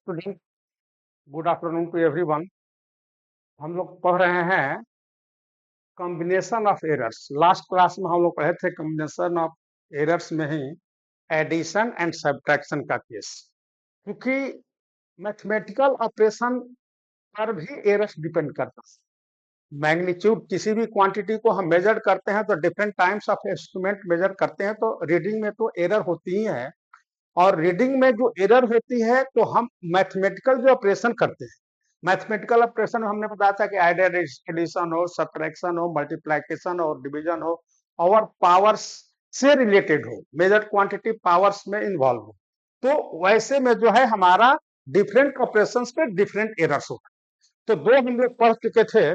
Student, good afternoon to everyone. हम लोग पढ़ रहे हैं combination of errors. Last class में हम लोग पढ़े थे कॉम्बिनेशन ऑफ एरर्स में ही एडिशन एंड सब्ट्रैक्शन का केस। क्योंकि मैथमेटिकल ऑपरेशन पर भी एरर्स डिपेंड करता है। मैग्नीट्यूड किसी भी क्वांटिटी को हम मेजर करते हैं तो different times of instrument major करते हैं, तो रीडिंग में तो एरर होती ही है। और रीडिंग में जो एरर होती है तो हम मैथमेटिकल जो ऑपरेशन करते हैं, मैथमेटिकल ऑपरेशन में हमने बताया था कि आइडियल एडिशन हो, सब्ट्रैक्शन हो, मल्टीप्लिकेशन हो, डिवीजन हो और पावर्स से रिलेटेड हो, मेजर्ड क्वांटिटी पावर्स में इन्वॉल्व हो, तो वैसे में जो है हमारा डिफरेंट ऑपरेशंस पे डिफरेंट एरर्स होता है। तो दो हम लोग पढ़ चुके थे,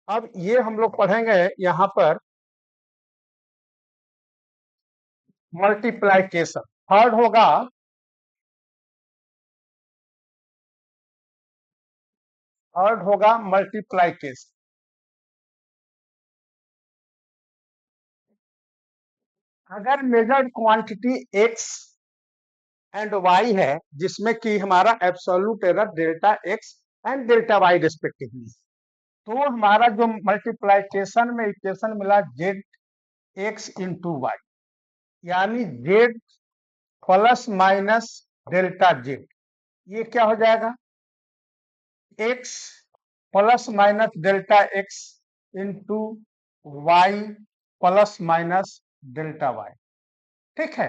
अब ये हम लोग पढ़ेंगे यहाँ पर मल्टीप्लिकेशन। थर्ड होगा मल्टीप्लिकेशन। अगर measured quantity x and y है, जिसमें कि हमारा absolute error delta x and delta y respectively, तो हमारा जो मल्टीप्लिकेशन में इक्वेशन मिला z x इंटू वाई, यानी z plus minus delta z, ये क्या हो जाएगा x plus minus delta x into Y plus minus delta y। ठीक है,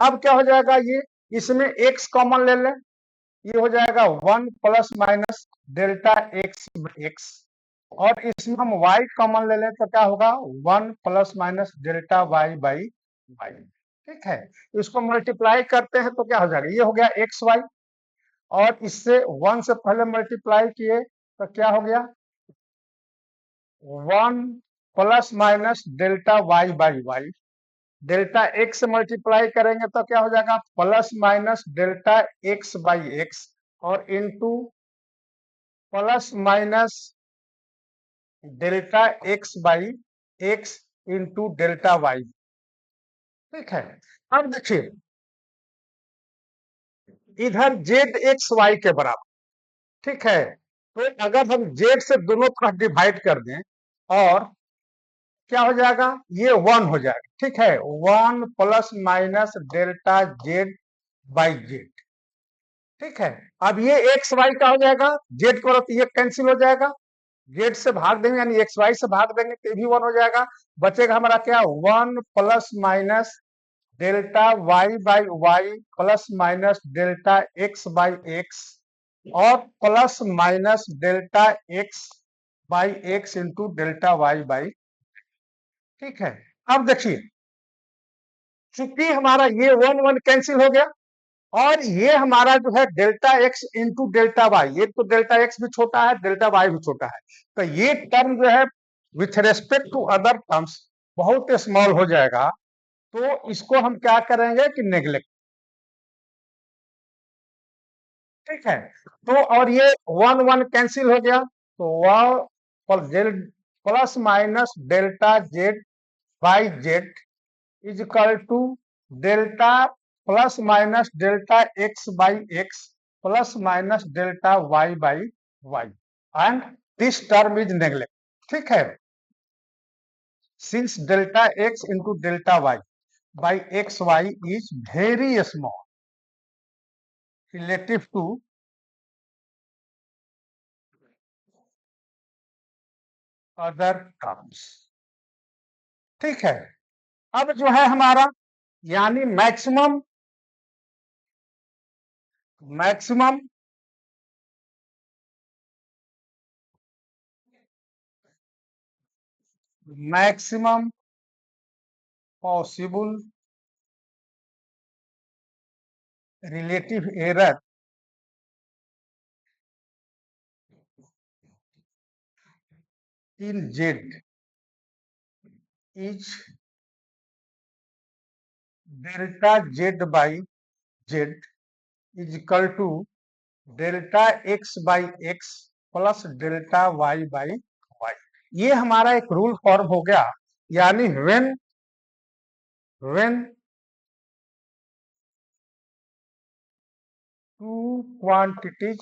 अब क्या हो जाएगा, ये इसमें x कॉमन ले लें, ये हो जाएगा 1 plus minus delta x x, और इसमें हम y कॉमन ले लें तो क्या होगा 1 plus minus delta y by Y. ठीक है, इसको मल्टीप्लाई करते हैं तो क्या हो जाएगा, ये हो गया एक्स वाई, और इससे 1 से पहले मल्टीप्लाई किए तो क्या हो गया 1 plus minus delta y by Y. Delta x से मल्टीप्लाई करेंगे तो क्या हो जाएगा plus minus delta x by x, और into plus minus delta x by x into delta Y. ठीक है, अब देखिए इधर जेड एक्स वाई के बराबर। ठीक है, तो अगर हम जेड से दोनों तरफ डिवाइड कर दें और क्या हो जाएगा, ये 1 हो जाएगा। ठीक है, 1 plus minus delta Z by Z. ठीक है, अब ये एक्स वाई का हो जाएगा, जेड को ये कैंसिल हो जाएगा, जेड से भाग देंगे यानी एक्स वाई से भाग देंगे तो भी 1 हो जाएगा। बचेगा हमारा क्या 1 plus minus delta Y by Y plus minus delta x by x, और plus minus delta x by x into delta Y by. ठीक है, अब देखिए चूंकि हमारा ये 1 1 कैंसिल हो गया, और ये हमारा जो है delta X into delta Y, ये तो डेल्टा एक्स भी छोटा है, डेल्टा वाई भी छोटा है, तो ये टर्म जो है with respect to other terms बहुत स्मॉल हो जाएगा, तो इसको हम क्या करेंगे कि नेग्लेक्ट। ठीक है, तो और ये 1 1 कैंसिल हो गया, तो वह plus minus delta Z by Z is equal to delta plus minus delta x by x plus minus delta Y by Y, and this term is neglect. ठीक है, since delta X into delta Y by X Y is very small relative to other terms. ठीक है, अब जो है हमारा यानी maximum maximum maximum possible relative error in Z is delta Z by Z is equal to delta x by x plus delta y by y। ये हमारा एक रूल फॉर्म हो गया, यानी when two quantities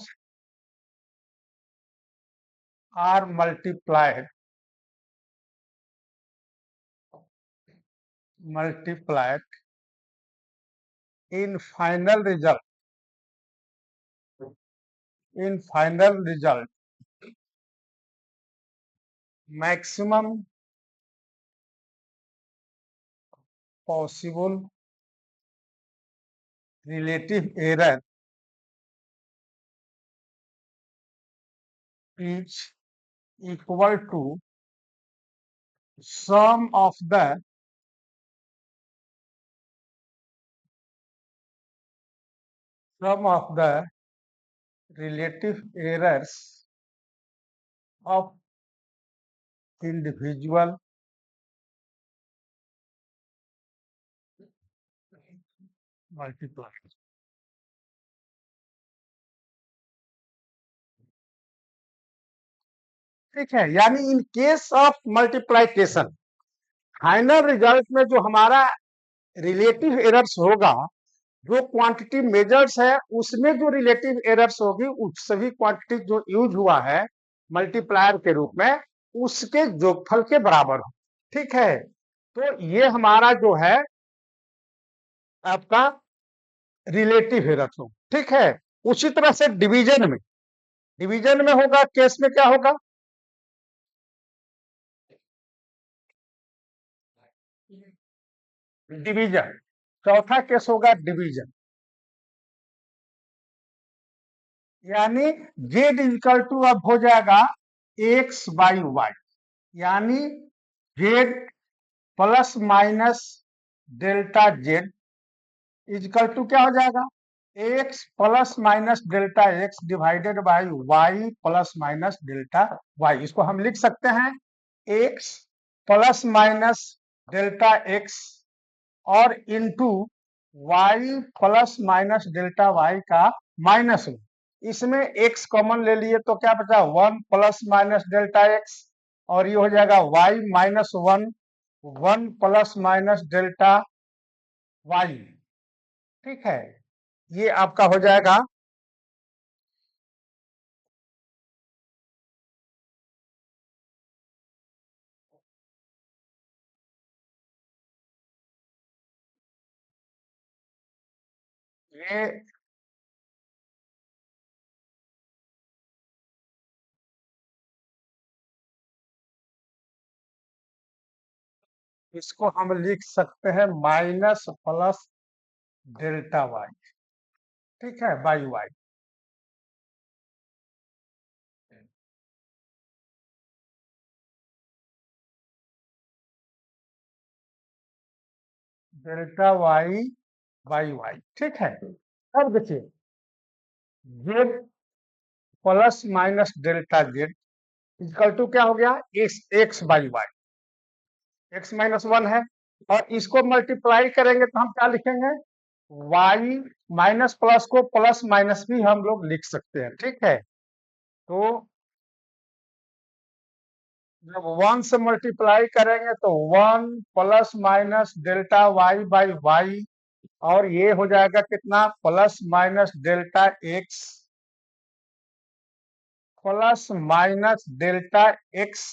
are multiplied in final result maximum possible relative error is equal to sum of the relative errors of individual multipliers. ठीक है, यानी इन case of multiplication final result में जो हमारा रिलेटिव एरर्स होगा, जो क्वांटिटी मेजर्स है उसमें जो रिलेटिव एरर्स होगी उस सभी क्वांटिटी जो यूज हुआ है मल्टीप्लायर के रूप में उसके जोगफल के बराबर हो। ठीक है, तो ये हमारा जो है आपका रिलेटिव एरर्स हो। ठीक है, उसी तरह से डिवीजन में होगा, केस में क्या होगा, डिवीजन। चौथा केस होगा डिवीजन, यानी जेड इक्वल टू अब हो जाएगा एक्स बाई वाई, यानी z plus minus delta Z equal to क्या हो जाएगा, x plus minus delta x divided by Y plus minus delta y. इसको हम लिख सकते हैं x plus minus delta x और into Y plus minus delta y का माइनस वन। इसमें एक्स कॉमन ले लिए तो क्या बचा, one plus minus delta x और ये हो जाएगा y minus one, one plus minus delta Y. ठीक है, ये आपका हो जाएगा ये इसको हम लिख सकते हैं माइनस प्लस डेल्टा वाई। ठीक है, by Y. Delta Y by Y. ठीक है, अब देखिए Z plus minus delta Z equal to क्या हो गया, X X by Y, X minus one है और इसको मल्टीप्लाई करेंगे तो हम क्या लिखेंगे, वाई माइनस प्लस को प्लस माइनस भी हम लोग लिख सकते हैं। ठीक है, तो जब वन से मल्टीप्लाई करेंगे तो one plus minus delta Y by Y और ये हो जाएगा कितना, plus minus delta X plus minus delta X.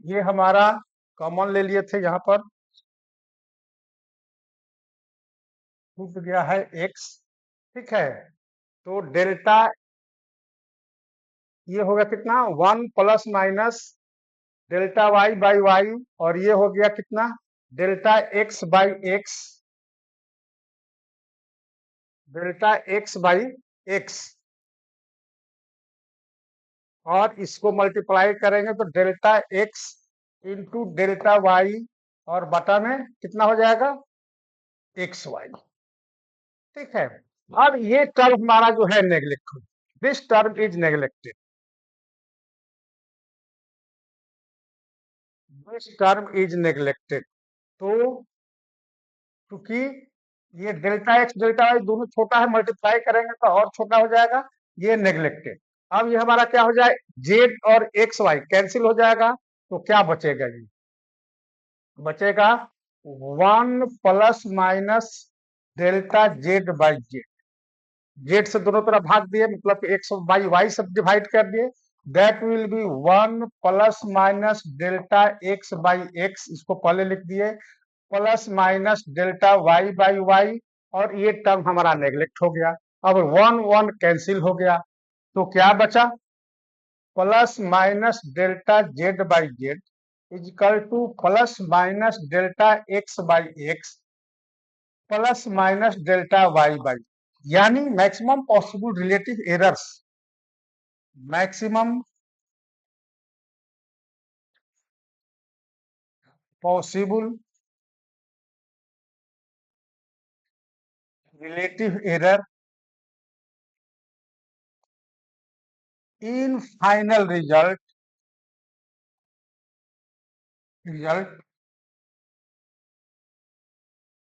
ये हमारा कॉमन ले लिए थे, यहाँ पर छूट गया है एक्स। ठीक है, तो डेल्टा ये होगा कितना, one plus minus delta Y by Y और ये हो गया कितना, delta x by X, delta x by x और इसको मल्टीप्लाई करेंगे तो delta X into delta Y और बटा में कितना हो जाएगा, एक्स वाई। ठीक है, अब ये टर्म हमारा जो है neglect, this term is neglected, this term is neglected. तो क्योंकि ये डेल्टा एक्स डेल्टा वाई दोनों छोटा है, मल्टीप्लाई करेंगे तो और छोटा हो जाएगा, ये नेग्लेक्टेड। अब ये हमारा क्या हो जाए, जेड और एक्स वाई कैंसिल हो जाएगा तो क्या बचेगा, ये बचेगा one plus minus delta Z by Z, Z से दोनों तरफ भाग दिए, मतलब एक्स बाई वाई से डिवाइड कर दिए, that will be 1 plus minus delta x by X, इसको पहले लिख दिए, plus minus delta Y by Y, और ये टर्म हमारा नेग्लेक्ट हो गया। अब 1 1 कैंसिल हो गया, तो क्या बचा, plus minus delta Z by Z is equal to plus minus delta x by x plus minus delta Y by, यानी maximum possible relative errors, maximum possible relative error in final result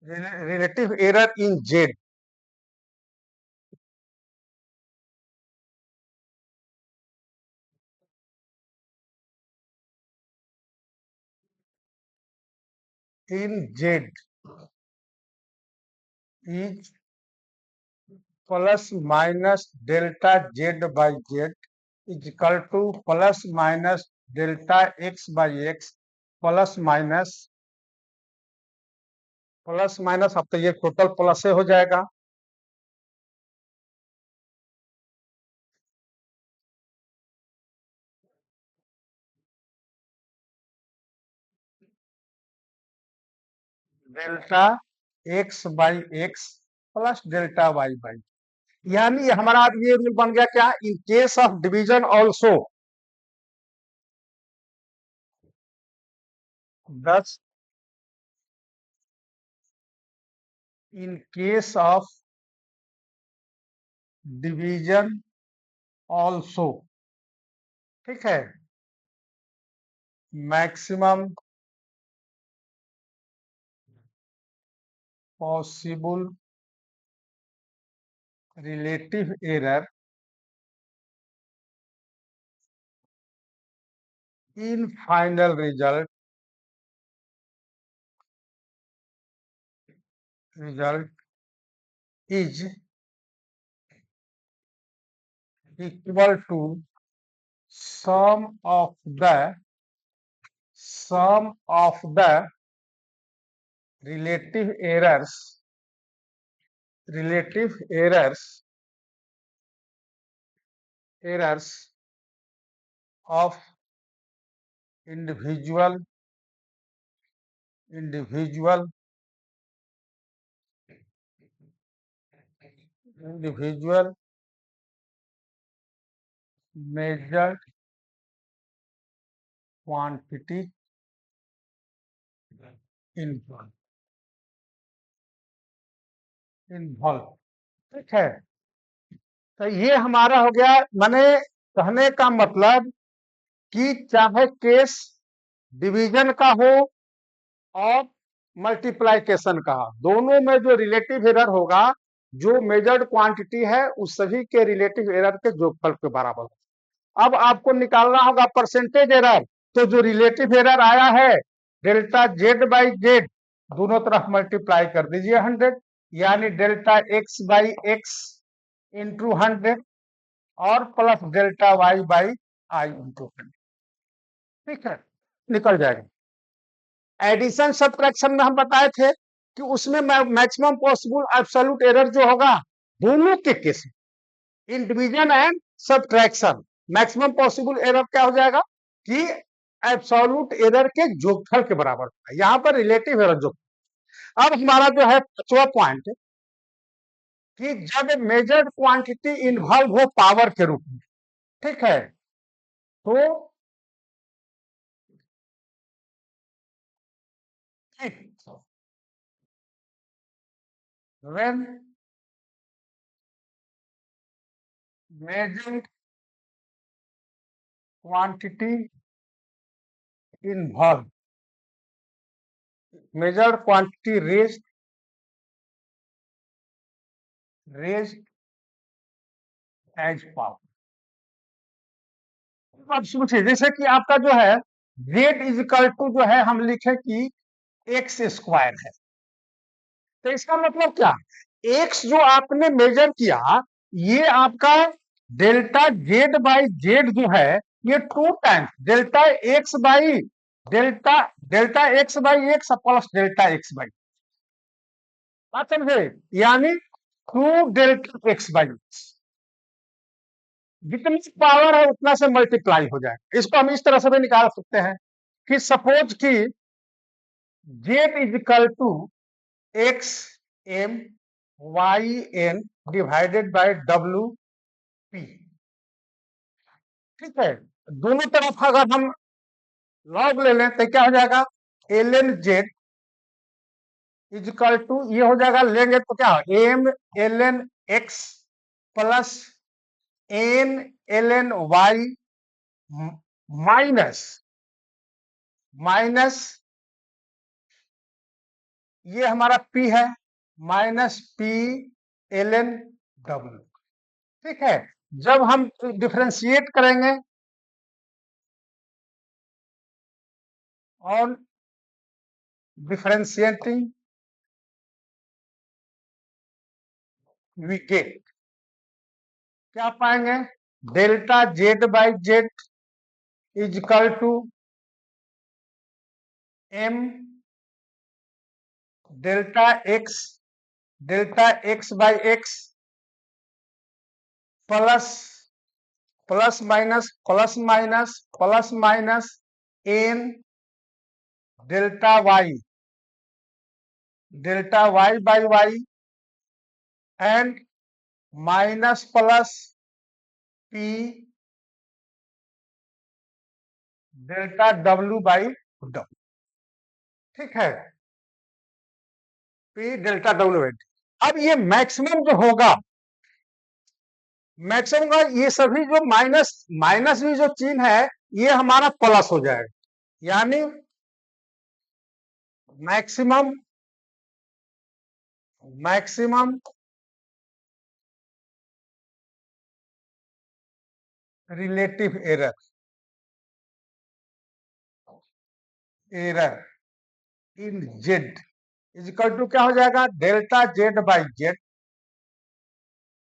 relative error in z, in Z is plus minus delta Z by Z is equal to plus minus delta x by x plus minus, अब तो ये total plus से हो जाएगा, delta x by x plus delta Y by, यानी हमारा ये rule बन गया क्या, in case of division also 10, in case of division also, ठीक है, maximum possible relative error in final result is equal to sum of the relative errors of individual measured quantity involved, ठीक है। तो ये हमारा हो गया, माने कहने का मतलब कि चाहे केस डिवीजन का हो और मल्टीप्लाइकेशन का, दोनों में जो रिलेटिव एरर होगा, जो मेजर्ड क्वांटिटी है उस सभी के रिलेटिव एरर के जोगफल के बराबर। अब आपको निकालना होगा परसेंटेज एरर, तो जो रिलेटिव एरर आया है डेल्टा जेड बाई जेड, दोनों तरफ मल्टीप्लाई कर दीजिए 100, यानी delta x by x into 100 और plus delta Y by Y into 100, ठीक है, निकल जाएगा। एडिशन सब्ट्रैक्शन में हम बताए थे कि उसमें मैक्सिमम पॉसिबल एब्सोल्यूट एरर जो होगा दोनों के केस में, in division and subtraction, maximum possible error क्या हो जाएगा कि एब्सोल्यूट एरर के जोगफल के बराबर होगा, यहां पर रिलेटिव एरर जो। अब हमारा जो है पांचवा पॉइंट कि जब मेजर्ड क्वांटिटी इन्वॉल्व हो पावर के रूप में, ठीक है, तो when measured quantity involved, measured quantity raised as power। अब सोचिए, जैसे कि आपका जो है z इज इक्वल टू जो है हम लिखे कि एक्स स्क्वायर है, तो इसका मतलब क्या, एक्स जो आपने मेजर किया, ये आपका डेल्टा जेड बाई जेड जो है, ये 2 times delta x by delta delta x by x plus delta x by, बात समझे, यानी 2 डेल्टा एक्स बाई एक्स, जितनी पावर है उतना से मल्टीप्लाई हो जाएगा। इसको हम इस तरह से भी निकाल सकते हैं कि सपोज कि Z is equal to X M Y N divided by W P, ठीक है। दोनों तरफ अगर हम लॉग ले लें तो क्या हो जाएगा, L N Z is equal to, ये हो जाएगा, लेंगे तो क्या M L N X plus N L N Y minus minus ये हमारा P है, minus P L N W, ठीक है। जब हम डिफरेंशिएट करेंगे और डिफरेंशिएटिंग वी गेट, क्या पाएंगे, delta Z by Z is equal to M delta x by x plus plus minus N delta Y by Y and minus plus P delta W by W, ठीक है, P delta W by. अब ये maximum जो होगा, maximum का ये सभी जो माइनस माइनस भी जो चिन्ह है, ये हमारा प्लस हो जाएगा, यानी maximum maximum relative error in Z is equal to क्या हो जाएगा, delta Z by Z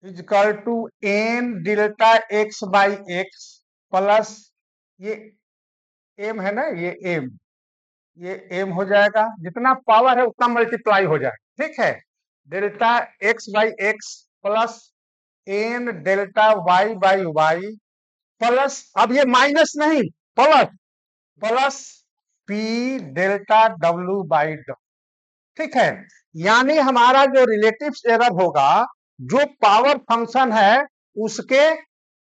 is equal to N delta x by x plus ये एम है ना, ये एम हो जाएगा, जितना पावर है उतना मल्टीप्लाई हो जाएगा, ठीक है। Delta x by x plus N delta Y by Y plus, अब ये माइनस नहीं, plus plus P delta W by W, ठीक है। यानी हमारा जो रिलेटिव एरर होगा, जो पावर फंक्शन है उसके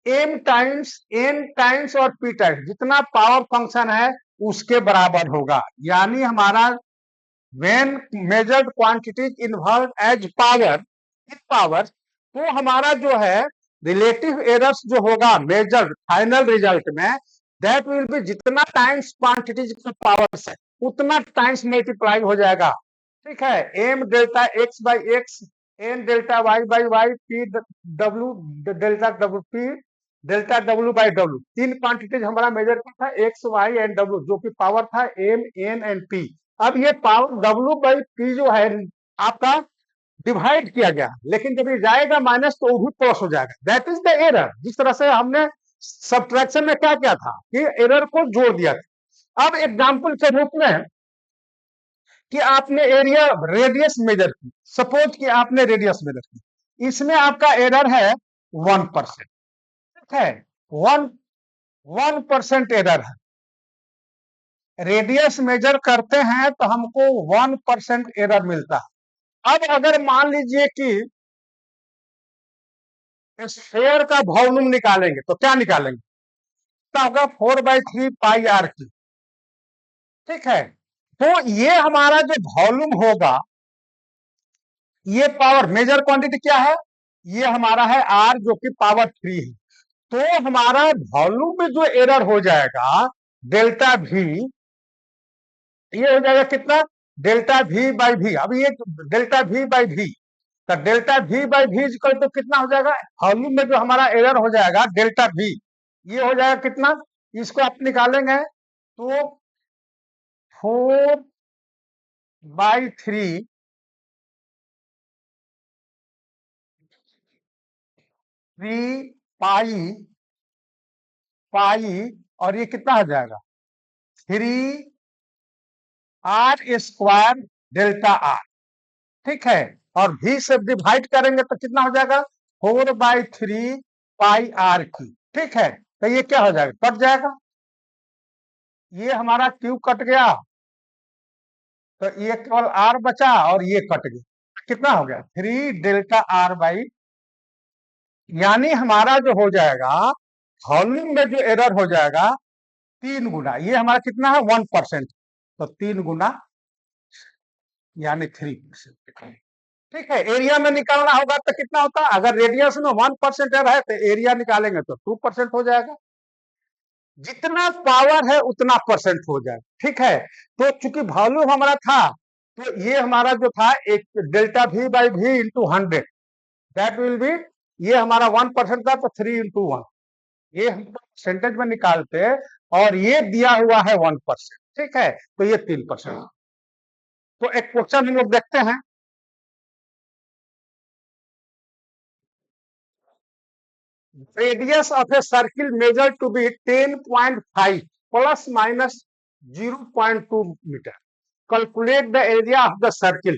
एन टाइम्स और पी टाइम्स, जितना पावर फंक्शन है उसके बराबर होगा। यानी हमारा when measured quantities involved as power in power, तो हमारा जो है रिलेटिव एरर्स जो होगा मेजर्ड फाइनल रिजल्ट में, दैट विल बी, जितना टाइम्स क्वांटिटीज का पावर है उतना टाइम्स मल्टीप्लाई हो जाएगा, ठीक है। M delta x by X N delta Y by Y P W delta W P delta W by W, तीन क्वांटिटीज हमारा मेजर किया था, एक्स वाई एंड डब्ल्यू, जो कि पावर था एम एन एंड पी। अब ये पावर डब्ल्यू बाई पी जो है आपका डिवाइड किया गया, लेकिन जब ये जाएगा माइनस तो वो भी प्लस हो जाएगा, दैट इज द एरर। जिस तरह से हमने सब्ट्रैक्शन में क्या किया था कि एरर को जोड़ दिया था। अब एग्जांपल के रूप में कि आपने एरिया रेडियस मेजर की, सपोज कि आपने रेडियस मेजर की, इसमें आपका एरर है 1%, ठीक है, 1% एरर है। रेडियस मेजर करते हैं तो हमको 1% एरर मिलता है। अब अगर मान लीजिए कि स्फेयर का वॉल्यूम निकालेंगे तो क्या निकालेंगे, तो होगा 4/3 पाई आर की, ठीक है। तो ये हमारा जो वॉल्यूम होगा, ये पावर मेजर क्वांटिटी क्या है, ये हमारा है आर जो कि पावर 3 है। तो हमारा वॉल्यूम में जो एरर हो जाएगा डेल्टा भी, ये हो जाएगा कितना, डेल्टा वी बाई वी। अब ये डेल्टा वी बाई वी, तो delta V by V equal तो कितना हो जाएगा, वॉल्यूम में जो हमारा एरर हो जाएगा डेल्टा वी, ये हो जाएगा कितना, इसको आप निकालेंगे तो 4/3 3 पाई पाई और ये कितना हो जाएगा 3 r² डेल्टा आर। ठीक है, और v से डिवाइड करेंगे तो कितना हो जाएगा 4/3 पाई आर क्यू। ठीक है, तो ये क्या हो जाएगा कट जाएगा, ये हमारा क्यू कट गया, तो ये केवल आर बचा और ये कट गया, कितना हो गया 3 डेल्टा r/। यानी हमारा जो हो जाएगा वॉल्यूम में जो एरर हो जाएगा 3 गुना, ये हमारा कितना है 1%, तो 3 गुना यानी 3%। ठीक है, एरिया में निकालना होगा तो कितना होता है, अगर रेडियस में 1% एरर है तो एरिया निकालेंगे तो 2% हो जाएगा, जितना पावर है उतना परसेंट हो जाएगा। ठीक है, तो चूंकि वॉल्यूम हमारा था तो ये हमारा जो था एक delta v/v into 100 that will B, ये हमारा 1% था तो 3 × 1, ये हम परसेंटेज में निकालते हैं और ये दिया हुआ है 1%। ठीक है, तो ये 3%। तो एक क्वेश्चन हम लोग देखते हैं, radius of a circle measured to be 10.5 plus minus 0.2 meter. Calculate the area of the circle.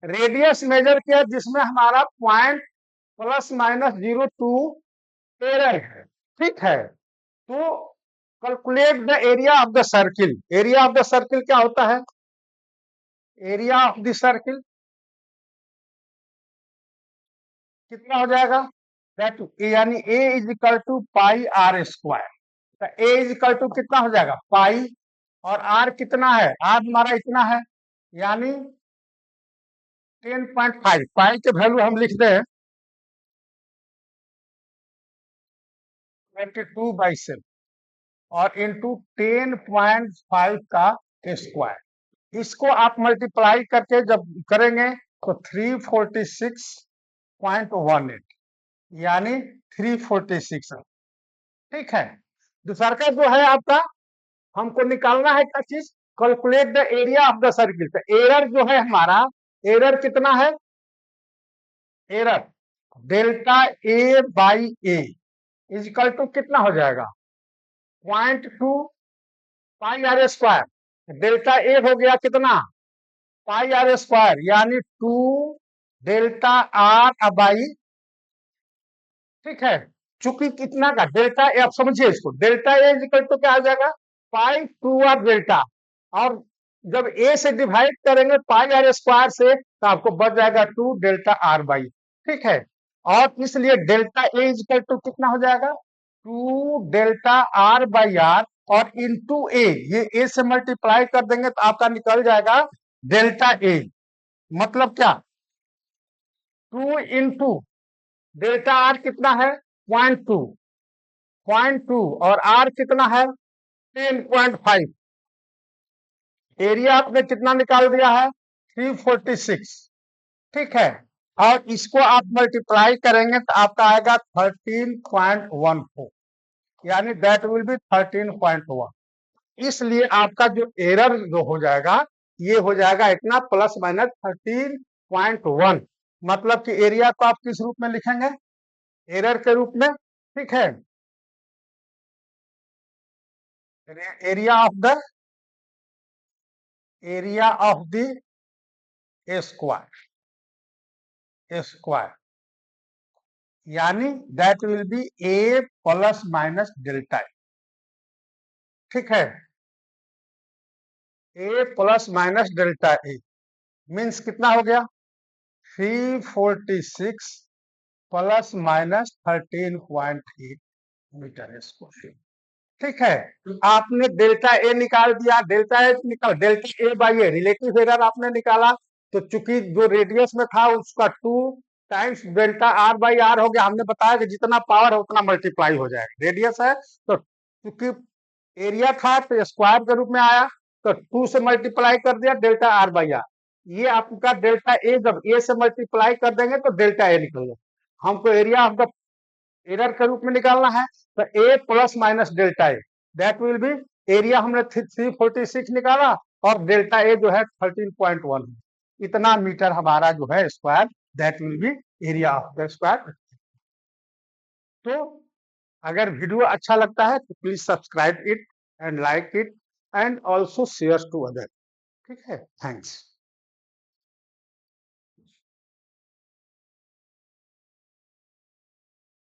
Radius measure किया जिसमें हमारा पॉइंट प्लस माइनस 0.2 एरर है। ठीक है, तो calculate the area of the circle. Area of the circle क्या होता है, एरिया ऑफ द सर्किल कितना हो जाएगा, दैट यानी A is equal to pi are square. तो ए इज इक्वल टू कितना हो जाएगा पाई, और आर कितना है, आर हमारा इतना है यानी 10.5, पाई के वैल्यू हम लिखते हैं 22/7 और इंटू 10.5 का स्क्वायर। इसको आप मल्टीप्लाई करके जब करेंगे तो 346.18 यानी 346। ठीक है, दूसरा का जो है आपका हमको निकालना है क्या चीज, calculate the area of the circle. तो एरर जो है हमारा, एरर कितना है, error delta a/a is equal to कितना हो जाएगा 0.2 pi are square. Delta A हो गया कितना पाई आर स्क्वायर यानी 2 डेल्टा r/। ठीक है, चूंकि कितना का डेल्टा ए, आप समझिए इसको, delta A is equal to क्या आ जाएगा पाई 2r डेल्टा, और जब ए से डिवाइड करेंगे पाई आर स्क्वायर से तो आपको बच जाएगा 2 डेल्टा r/। ठीक है, और इसलिए delta A is equal to कितना हो जाएगा 2 डेल्टा r/r, और इंटू ए, ये ए से मल्टीप्लाई कर देंगे तो आपका निकल जाएगा डेल्टा ए, मतलब क्या 2 इंटू डेल्टा आर कितना है 0.2 और आर कितना है 10.5। एरिया आपने कितना निकाल दिया है 346। ठीक है, और इसको आप मल्टीप्लाई करेंगे तो आपका आएगा 13.14 यानी दैट विल बी 13.1। इसलिए आपका जो एरर जो हो जाएगा ये हो जाएगा इतना प्लस माइनस 13.1, मतलब कि एरिया को आप किस रूप में लिखेंगे, एरर के रूप में। ठीक है, एरिया ऑफ द स्क्वायर यानी that will be A plus minus delta A. ठीक है, A plus minus delta A means कितना हो गया 346 प्लस माइनस 13.8 मीटर स्क्वायर। ठीक है, आपने डेल्टा ए निकाल दिया, डेल्टा ए निकाल, delta A by a relative error आपने निकाला, तो चूंकि जो रेडियस में था उसका 2 टाइम्स डेल्टा r/r हो गया। हमने बताया कि जितना पावर है उतना मल्टीप्लाई हो जाएगा, रेडियस है तो चूंकि एरिया था तो स्क्वायर के रूप में आया, तो 2 से मल्टीप्लाई कर दिया डेल्टा r/r। ये आपका डेल्टा ए जब ए से मल्टीप्लाई कर देंगे तो डेल्टा ए निकल, हमको एरिया ऑफ द एरर के रूप में निकालना है, तो A plus minus delta A that will be, area हमने 346 निकाला और डेल्टा ए जो है 13.1, इतना मीटर हमारा जो है square that will be area of the square. तो अगर वीडियो अच्छा लगता है तो please subscribe it and like it and also share to other. ठीक है, थैंक्स।